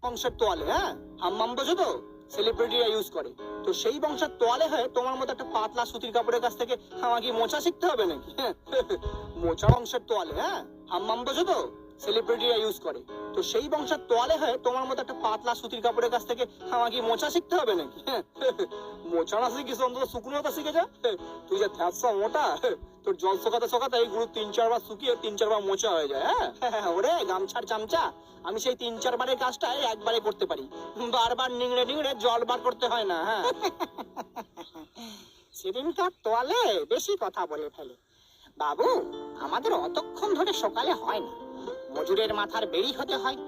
বংশের তোয়ালে, হ্যাঁ হাম্মাম বোঝো তো, সেলিব্রিটিরা ইউজ করে। তো সেই বংশের তোয়ালে হয়ে তোমার মতো একটা পাতলা সুতির কাপড়ের কাছ থেকে আমাকে মোচা শিখতে হবে নাকি? মোচা বংশের তোয়ালে, হ্যাঁ হাম্মাম বোঝো তো, সেলিব্রিটিরা ইউজ করে। তো সেই বংশের তোয়ালে হয়ে তোমার মতো একটা পাতলা সুতির কাপড়ের কাছ থেকে আমাকে মোচা শিখতে হবে নাকি? মোচা না শিখিস অন্তত শুকনোটা শিখে যা। তুই যে ধ্যাপসা মোটা, তোর জল শোকাতে শোকাতে এই গুরু 3-4 বার শুকিয়ে 3-4 বার মোচা হয়ে যায়। হ্যাঁ ওরে গামছার চামচা, আমি সেই 3-4 বারের কাজটা একবারে করতে পারি, বারবার নিংড়ে নিংড়ে জল বার করতে হয় না। হ্যাঁ সেদিনকার তোয়ালে বেশি কথা বলে ফেলে। বাবু, আমাদের অতক্ষণ ধরে সকালে হয় না, মজুরের মাথার বেড়ি হতে হয়,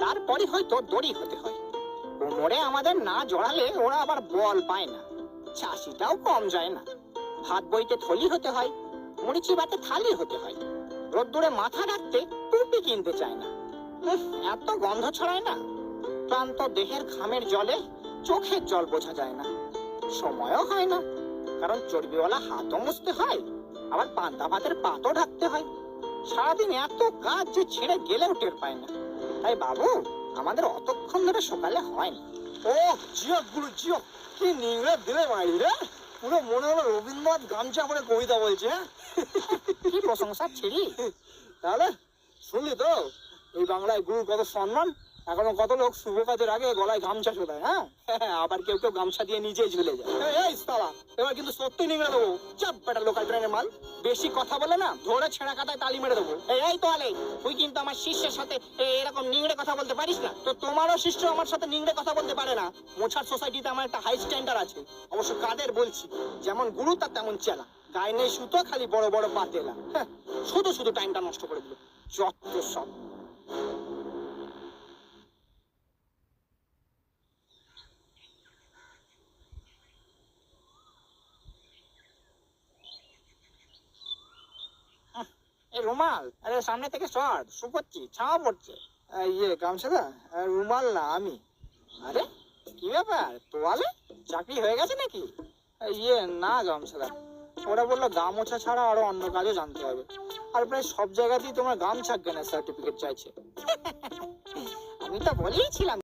তারপরে হয়তো দড়ি হতে হয়। কোমরে আমাদের না জড়ালে ওরা আবার বল পায় না। চাষিটাও কম যায় না, ভাত বইতে থলি হতে হয়, মুড়ি চিবাতে থালি হতে হয়, রোদ্দুরে মাথা রাখতে টুপি কিনতে চায় না। এত গন্ধ ছড়ায় না, ক্লান্ত দেহের ঘামের জলে চোখের জল বোঝা যায় না। সময়ও হয় না, কারণ চর্বিওয়ালা হাতও মুছতে হয়, আবার পান্তা ভাতের পাতও ঢাকতে হয়। সারাদিন এত কাজ যে ছেড়ে গেলেও টের পায় না। তাই বাবু, আমাদের অতক্ষণ ধরে সকালে হয় না। ও জিও গুরু জিও, কি নিংড়ে দিলে মারি রে, পুরো মনে হলো রবীন্দ্রনাথ গামছা পরে কবিতা বলছে। কি প্রশংসা ছিড়ি। তাহলে শুনলি তো, এই বাংলায় গুরুর কত সম্মান। এখনো কত লোক শুভ কাজের আগে গলায় গামছা ঝোলায়। হ্যাঁ আবার কেউ কেউ গামছা দিয়ে নিজেই ঝুলে যায়। এই সালা, এবার কিন্তু সত্যি নিংড়ে দেবো। চাপ বেটা লোকাল ট্রেনের মাল, বেশি কথা বলে না ধরে ছেঁড়া কাটায় তালি মেরে দেবো। এই তোয়ালে, তুই কিন্তু আমার শিষ্যের সাথে এরকম নিংড়ে কথা বলতে পারিস না। তো তোমারও শিষ্য আমার সাথে নিংড়ে কথা বলতে পারে না। মোছার সোসাইটিতে আমার একটা হাই স্ট্যান্ডার্ড আছে, অবশ্য কাদের বলছি। যেমন গুরু তার তেমন চেলা, গায়ে নেই সুতো, খালি বড় বড় পাতেলা। শুধু শুধু টাইমটা নষ্ট করে দিল, যত সব। এই রুমাল, আরে সামনে থেকে সর, শুকোচ্ছি, ছাওয়া পড়ছে। গামছাদা, রুমাল না আমি। আরে কি ব্যাপার, তোয়ালে চাকরি হয়ে গেছে নাকি? না গামছাদা, ওরা বললো গামছা ছাড়া আরো অন্য কাজও জানতে হবে, আর প্রায় সব জায়গাতেই তোমার গামছা জ্ঞানের সার্টিফিকেট চাইছে। আমি তো বলেইছিলাম